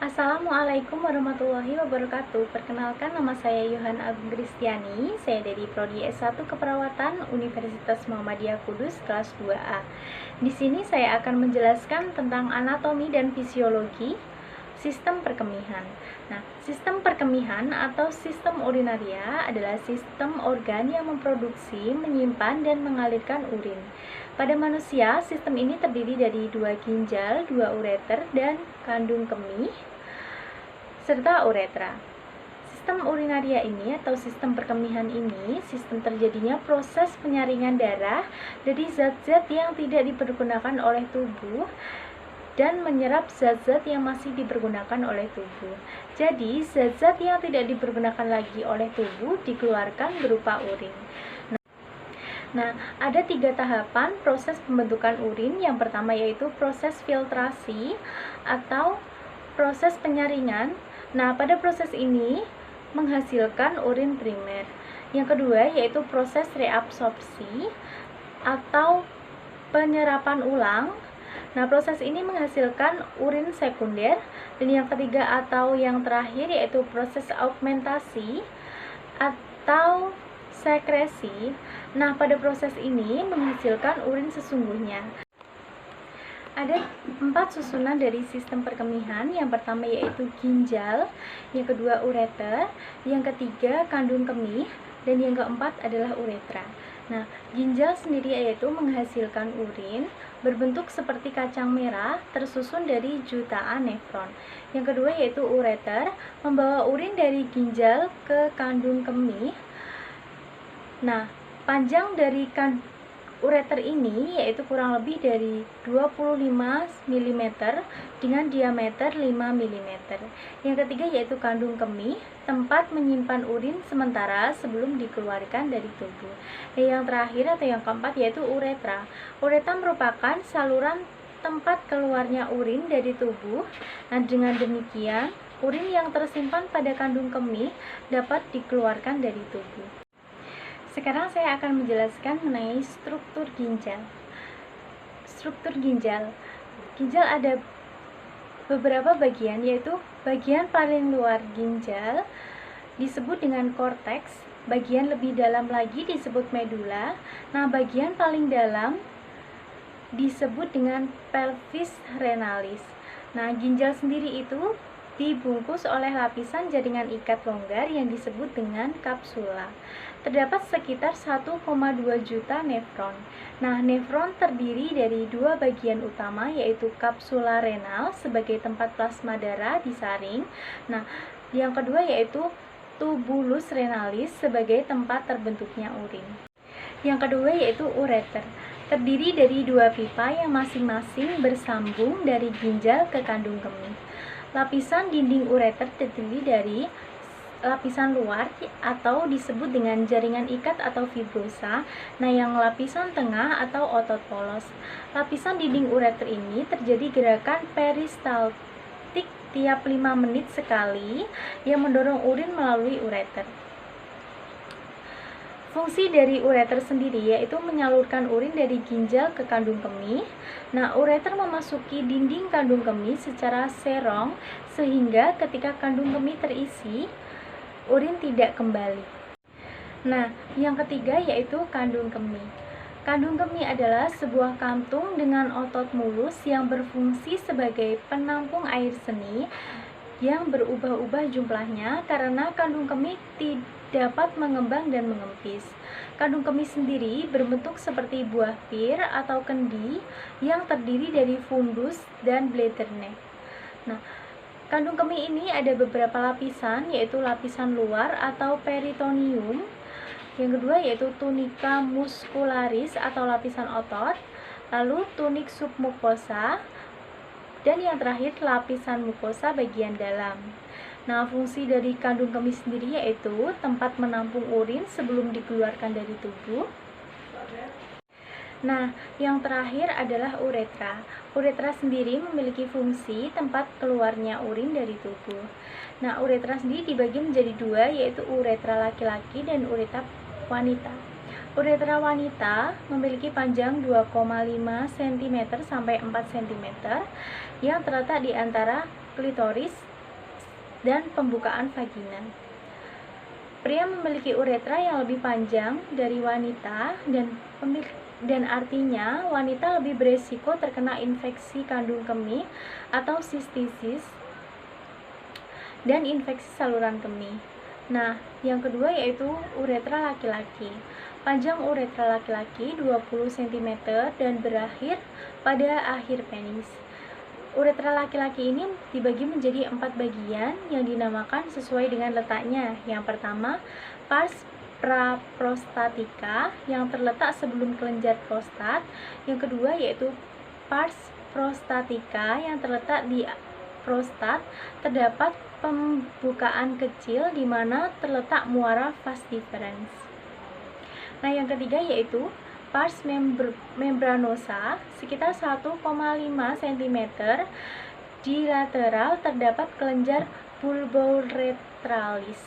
Assalamualaikum warahmatullahi wabarakatuh. Perkenalkan, nama saya Yohan Agung Kristiani. Saya dari Prodi S1 Keperawatan Universitas Muhammadiyah Kudus kelas 2A. Di sini saya akan menjelaskan tentang anatomi dan fisiologi sistem perkemihan. Nah, sistem perkemihan atau sistem urinaria adalah sistem organ yang memproduksi, menyimpan, dan mengalirkan urin. Pada manusia, sistem ini terdiri dari 2 ginjal, 2 ureter, dan kandung kemih serta uretra. Sistem urinaria ini atau sistem perkemihan ini, sistem terjadinya proses penyaringan darah dari zat-zat yang tidak dipergunakan oleh tubuh dan menyerap zat-zat yang masih dipergunakan oleh tubuh. Jadi, zat-zat yang tidak dipergunakan lagi oleh tubuh dikeluarkan berupa urin. Nah, ada 3 tahapan proses pembentukan urin. Yang pertama yaitu proses filtrasi atau proses penyaringan. Nah, pada proses ini menghasilkan urin primer. Yang kedua yaitu proses reabsorpsi atau penyerapan ulang. Nah, proses ini menghasilkan urin sekunder. Dan yang ketiga atau yang terakhir yaitu proses augmentasi atau sekresi. Nah, pada proses ini menghasilkan urin sesungguhnya. Ada 4 susunan dari sistem perkemihan. Yang pertama yaitu ginjal, yang kedua ureter, yang ketiga kandung kemih, dan yang keempat adalah uretra. Nah, ginjal sendiri yaitu menghasilkan urin berbentuk seperti kacang merah tersusun dari jutaan nefron. Yang kedua yaitu ureter, membawa urin dari ginjal ke kandung kemih. Nah, panjang dari ureter ini yaitu kurang lebih dari 25 mm dengan diameter 5 mm. Yang ketiga yaitu kandung kemih, tempat menyimpan urin sementara sebelum dikeluarkan dari tubuh. Dan yang terakhir atau yang keempat yaitu uretra. Uretra merupakan saluran tempat keluarnya urin dari tubuh. Nah, dengan demikian urin yang tersimpan pada kandung kemih dapat dikeluarkan dari tubuh. Sekarang saya akan menjelaskan mengenai struktur ginjal. Struktur ginjal. Ginjal ada beberapa bagian, yaitu bagian paling luar ginjal disebut dengan korteks, bagian lebih dalam lagi disebut medula. Nah, bagian paling dalam disebut dengan pelvis renalis. Nah, ginjal sendiri itu dibungkus oleh lapisan jaringan ikat longgar yang disebut dengan kapsula. Terdapat sekitar 1,2 juta nefron. Nah, nefron terdiri dari 2 bagian utama yaitu kapsula renal sebagai tempat plasma darah disaring. Nah, yang kedua yaitu tubulus renalis sebagai tempat terbentuknya urin. Yang kedua yaitu ureter. Terdiri dari 2 pipa yang masing-masing bersambung dari ginjal ke kandung kemih. Lapisan dinding ureter terdiri dari lapisan luar atau disebut dengan jaringan ikat atau fibrosa. Nah, yang lapisan tengah atau otot polos. Lapisan dinding ureter ini terjadi gerakan peristaltik tiap 5 menit sekali yang mendorong urin melalui ureter. Fungsi dari ureter sendiri yaitu menyalurkan urin dari ginjal ke kandung kemih. Nah, ureter memasuki dinding kandung kemih secara serong sehingga ketika kandung kemih terisi, urin tidak kembali. Nah, yang ketiga yaitu kandung kemih. Kandung kemih adalah sebuah kantung dengan otot mulus yang berfungsi sebagai penampung air seni yang berubah-ubah jumlahnya karena kandung kemih tidak dapat mengembang dan mengempis. Kandung kemih sendiri berbentuk seperti buah pir atau kendi yang terdiri dari fundus dan bladder neck. Nah, kandung kemih ini ada beberapa lapisan, yaitu lapisan luar atau peritoneum. Yang kedua yaitu tunica muscularis atau lapisan otot, lalu tunik submukosa, dan yang terakhir lapisan mukosa bagian dalam. Nah, fungsi dari kandung kemih sendiri yaitu tempat menampung urin sebelum dikeluarkan dari tubuh. Nah, yang terakhir adalah uretra. Uretra sendiri memiliki fungsi tempat keluarnya urin dari tubuh. Nah, uretra sendiri dibagi menjadi 2, yaitu uretra laki-laki dan uretra wanita. Uretra wanita memiliki panjang 2,5 cm sampai 4 cm yang terletak di antara klitoris, dan pembukaan vagina. Pria memiliki uretra yang lebih panjang dari wanita dan artinya wanita lebih beresiko terkena infeksi kandung kemih atau sistisis dan infeksi saluran kemih. Nah, yang kedua yaitu uretra laki-laki. Panjang uretra laki-laki 20 cm dan berakhir pada akhir penis. Uretra laki-laki ini dibagi menjadi 4 bagian yang dinamakan sesuai dengan letaknya. Yang pertama, pars praprostatica yang terletak sebelum kelenjar prostat. Yang kedua yaitu pars prostatica yang terletak di prostat. Terdapat pembukaan kecil di mana terletak muara vas deferens. Nah, yang ketiga yaitu pars membranosa sekitar 1,5 cm di lateral terdapat kelenjar bulbouretralis.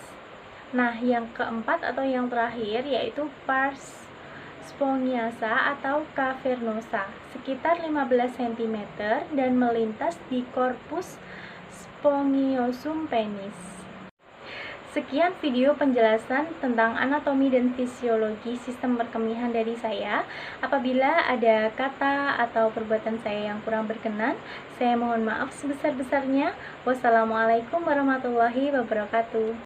Nah, yang keempat atau yang terakhir yaitu pars spongiasa atau cavernosa sekitar 15 cm dan melintas di corpus spongiosum penis. Sekian video penjelasan tentang anatomi dan fisiologi sistem perkemihan dari saya. Apabila ada kata atau perbuatan saya yang kurang berkenan, saya mohon maaf sebesar-besarnya. Wassalamualaikum warahmatullahi wabarakatuh.